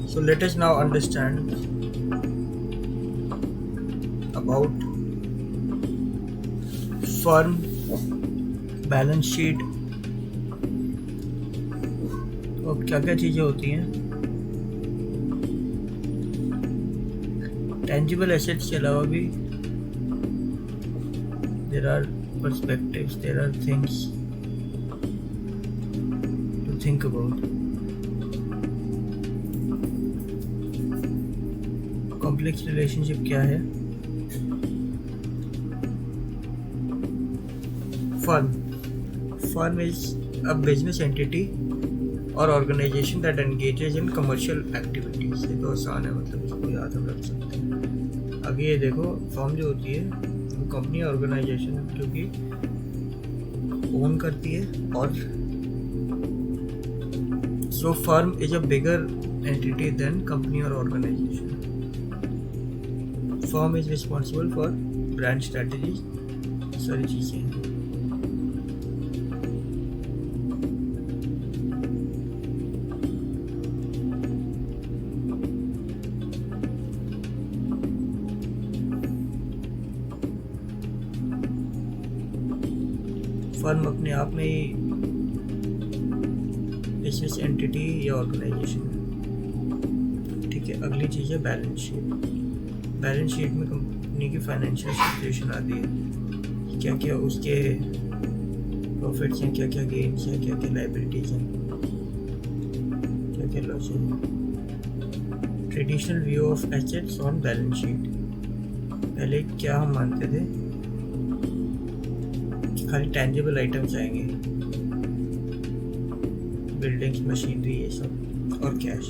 So let us now understand about firm balance sheet और क्या क्या चीज़ें होती हैं। टेंजिबल एसेट्स के अलावा भी there are perspectives, there are things to think about. Complex relationship क्या है? Firm is a business entity or organization that engages in commercial activities। ये तो आसान है, मतलब इसको याद हम रख सकते हैं। आगे ये देखो, फर्म जो होती है वो कंपनी ऑर्गेनाइजेशन क्योंकि ओन करती है, और so firm is a bigger entity than company और organisation. Firm is responsible for brand strategy, सारी चीज़ें हैं। फर्म अपने आप में ही बिजनेस एंटिटी या ऑर्गेनाइजेशन है। ठीक है, अगली चीज़ है बैलेंस शीट। बैलेंस शीट में कंपनी की फाइनेंशियल सिचुएशन आती है, क्या क्या उसके प्रॉफिट्स हैं, क्या क्या गेन्स हैं, क्या क्या लाइबिलिटीज़ हैं, क्या क्या लॉस हैं। Traditional view of assets on balance sheet. पहले क्या हम मानते थे, खाली टेंजिबल आइटम्स आएंगे, बिल्डिंग्स, मशीनरी, ये सब और कैश।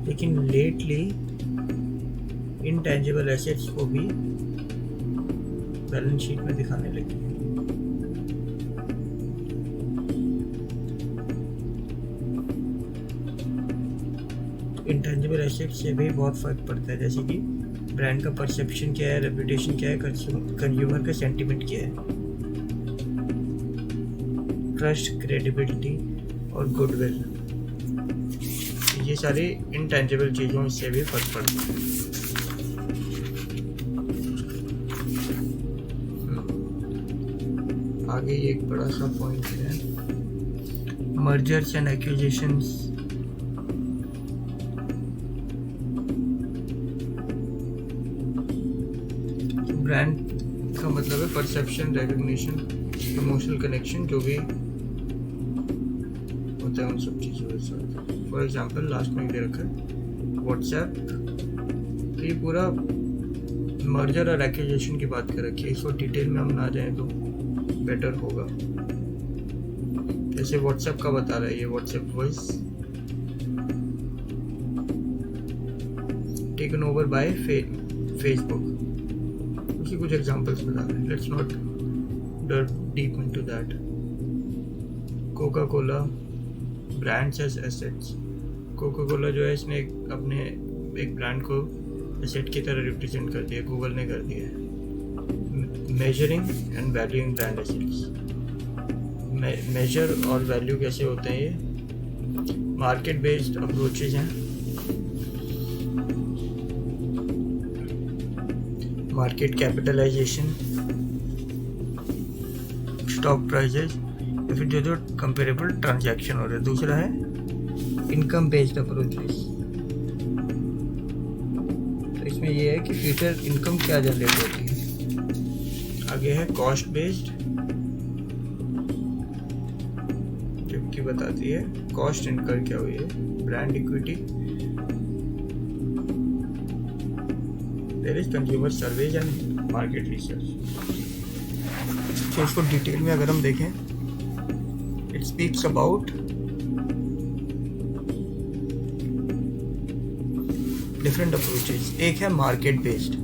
लेकिन लेटली इनटेंजिबल एसेट्स को भी बैलेंस शीट में दिखाने लगे। इंटेंजिबल एसेट्स से भी बहुत फर्क पड़ता है, जैसे कि ब्रांड का परसेप्शन क्या है, रेपुटेशन क्या है, कंज्यूमर का सेंटिमेंट क्या है, ट्रस्ट, क्रेडिबिलिटी और गुडविल। ये सारी इंटेंजिबल चीज़ों से भी फर्क पड़ता है। आगे एक बड़ा सा पॉइंट है, मर्जर्स एंड एक्विजिशंस। ब्रांड का मतलब है परसेप्शन, रिकग्निशन, इमोशनल कनेक्शन, जो भी होता है उन सब चीज़ों के साथ। फॉर एग्जांपल लास्ट में दे रखा है व्हाट्सएप, तो ये पूरा मर्जर और एक्विजिशन की बात कर रखी है। इसको डिटेल में हम ना जाएं तो बेटर होगा। जैसे व्हाट्सएप का बता रहा है, ये WhatsApp voice taken over by Facebook. उसकी कुछ एग्जांपल्स बता रहे हैं, let's not deep into that. Coca cola brands as assets. Coca cola जो है, इसने अपने एक ब्रांड को एसेट की तरह रिप्रेजेंट कर दिया, गूगल ने कर दिया है। Measuring and valuing brand assets. Measure और वैल्यू कैसे होते हैं, ये मार्केट बेस्ड अप्रोचेज हैं। मार्केट कैपिटलाइजेशन, स्टॉक प्राइजेस, या फिर जो कंपेरेबल ट्रांजैक्शन हो रहे हैं। दूसरा है इनकम बेस्ड अप्रोचेस। तो इसमें ये है कि फ्यूचर इनकम क्या जनरेट होती है। आगे है कॉस्ट बेस्ड, जबकि बताती है कॉस्ट इनकर क्या हुई है। Brand equity, there is consumer surveys and market research. तो इसको डिटेल में अगर हम देखें, it speaks about different approaches. एक है मार्केट बेस्ड।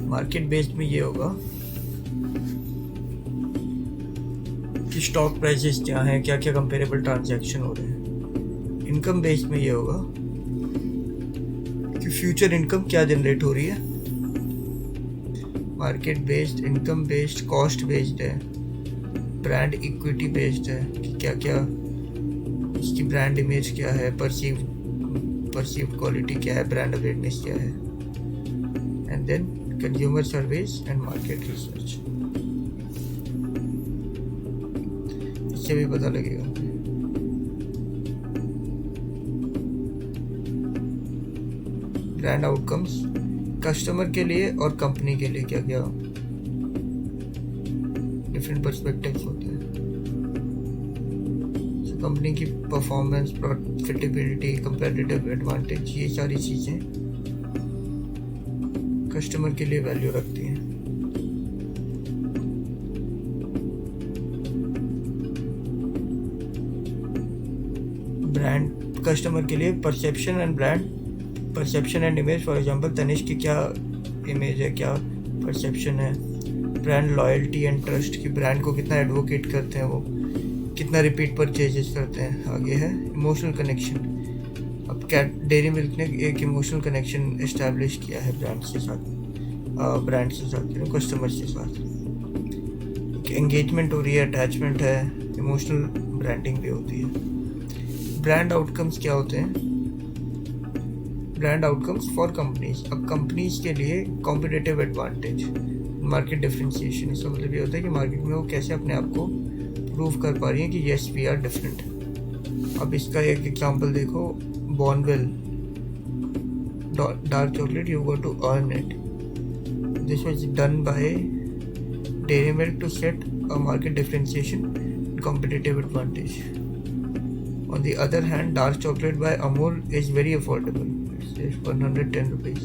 मार्केट बेस्ड में ये होगा कि स्टॉक प्राइसेस क्या हैं, क्या क्या कंपेरेबल ट्रांजैक्शन हो रहे हैं। इनकम बेस्ड में ये होगा कि फ्यूचर इनकम क्या जनरेट हो रही है। Market based, income based, cost based है। ब्रांड इक्विटी बेस्ड है कि क्या क्या इसकी ब्रांड इमेज क्या है, परसीव परसीव्ड क्वालिटी क्या है, ब्रांड अवेयरनेस क्या है, and then consumer surveys and market research, इससे भी पता लगेगा। ब्रांड आउटकम्स कस्टमर के लिए और कंपनी के लिए क्या क्या डिफरेंट पर्सपेक्टिव्स होते हैं। कंपनी की परफॉर्मेंस, प्रॉफिटेबिलिटी, कंपेटिटिव एडवांटेज, ये सारी चीज़ें कस्टमर के लिए वैल्यू रखती हैं। ब्रांड कस्टमर के लिए perception and brand, perception and image. For example Tanishq की क्या इमेज है, क्या परसेप्शन है। ब्रांड लॉयल्टी एंड ट्रस्ट की ब्रांड को कितना एडवोकेट करते हैं, वो कितना रिपीट परचेजेस करते हैं। आगे है इमोशनल कनेक्शन। अब डेयरी मिल्क ने एक इमोशनल कनेक्शन इस्टेब्लिश किया है ब्रांड के साथ, कस्टमर के साथ। एंगेजमेंट हो रही है, अटैचमेंट है, इमोशनल ब्रांडिंग भी होती है। ब्रांड आउटकम्स क्या होते हैं? Brand outcomes for companies. अब कंपनीज के लिए कॉम्पिटिटिव एडवांटेज, मार्केट डिफरेंशिएशन। इसका मतलब ये होता है कि मार्केट में वो कैसे अपने आप को प्रूव कर पा रही है कि येस वी आर डिफरेंट। अब इसका एक एग्जांपल देखो, Bournville dark chocolate, you got to earn it. This was done by Dairy Milk to set a market differentiation, competitive advantage. On the other hand, dark chocolate by Amul is very affordable. It's 110 rupees,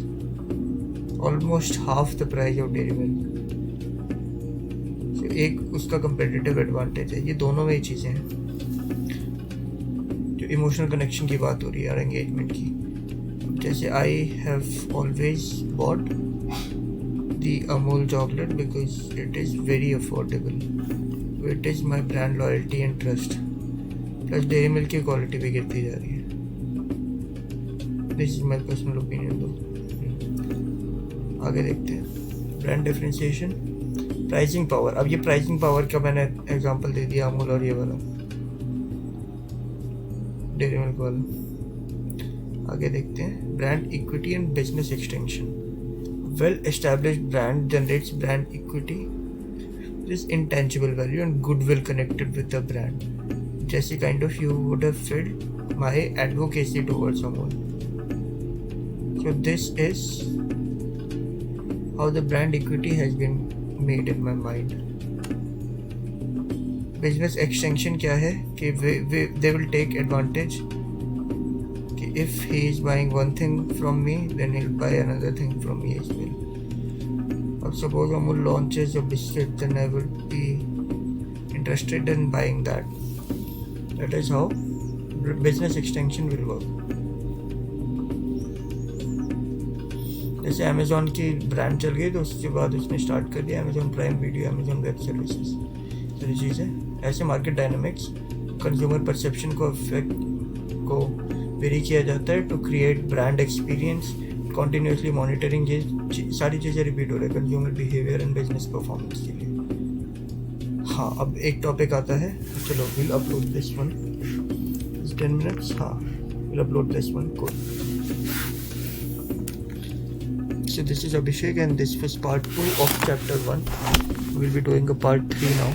almost half the price of dairy milk. So एक उसका competitive advantage है। ये दोनों में ही चीज़ें हैं। जो emotional connection की बात हो रही है और एंगेजमेंट की, जैसे I have always bought the Amul chocolate because it is very affordable. It is my brand loyalty and trust. Plus dairy milk की क्वालिटी भी गिरती जा रही है। This is my personal opinion दो। आगे देखते हैं ब्रांड डिफरेंशिएशन, प्राइसिंग पावर। अब ये प्राइसिंग पावर का मैंने एग्जांपल दे दिया, अमूल और ये वाला डेयरी मिल्क वाला। आगे देखते हैं brand equity and business extension. Well established brand generates brand equity, this intangible value and goodwill connected with the brand. Jesse, kind of you would have felt my advocacy towards someone. So this is how the brand equity has been made in my mind. Business extension क्या है कि they will take advantage कि if he is buying one thing from me, then he'll buy another thing from me as well. Suppose Amul launches a biscuit, then I will be interested in buying that. That is how business extension will work. जैसे Amazon की brand चल गई तो उसके बाद उसने start कर दिया Amazon prime video, Amazon web services, सारी चीज़ें। ऐसे मार्केट डायनामिक्स, कंज्यूमर परसेप्शन को अफेक्ट को वेरी किया जाता है to create brand experience, continuously monitoring. ये सारी चीज़ें रिपीट हो रही है consumer behaviour and business performance के लिए। हाँ, अब एक टॉपिक आता है, चलो will upload this one 10 minutes। हाँ, will upload this one code. So this is Abhishek and this was part 2 of chapter 1. We'll be doing a part 3 now.